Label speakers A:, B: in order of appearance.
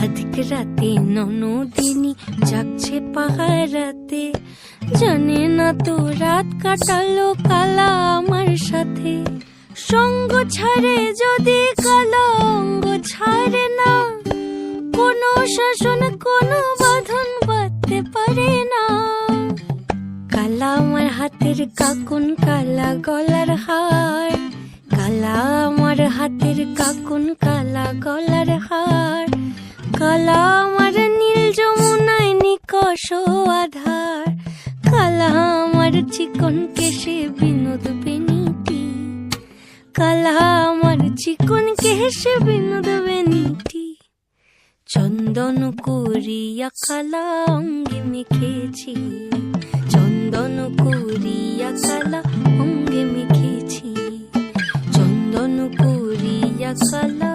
A: আধিক রাতে ননদিনী জাগছে পাহারাতে, জানে না তো রাত কাটালো কালা আমার সাথে। সঙ্গ ছাড়ে যদি কালা অঙ্গ ছাড়ে না, কোনো শাসন কোনো বাঁধন বাঁধতে পারে না। কালা আমার হাতের কাকুন কালা গলার হার, কালা আমার হাতের কাকুন কালা গলার হার, কালা আমার নীল যমুনায় নিকষ আধার, কালা আমার চিকন কেশে বিনোদ বেনিটি, কালা আমার চিকন কেশে বিনোদ বেনিটি। চন্দন করিয়া কালা অঙ্গে মেখেছি, চন্দন করিয়া কালা অঙ্গে মেখেছি, চন্দন করিয়া কালা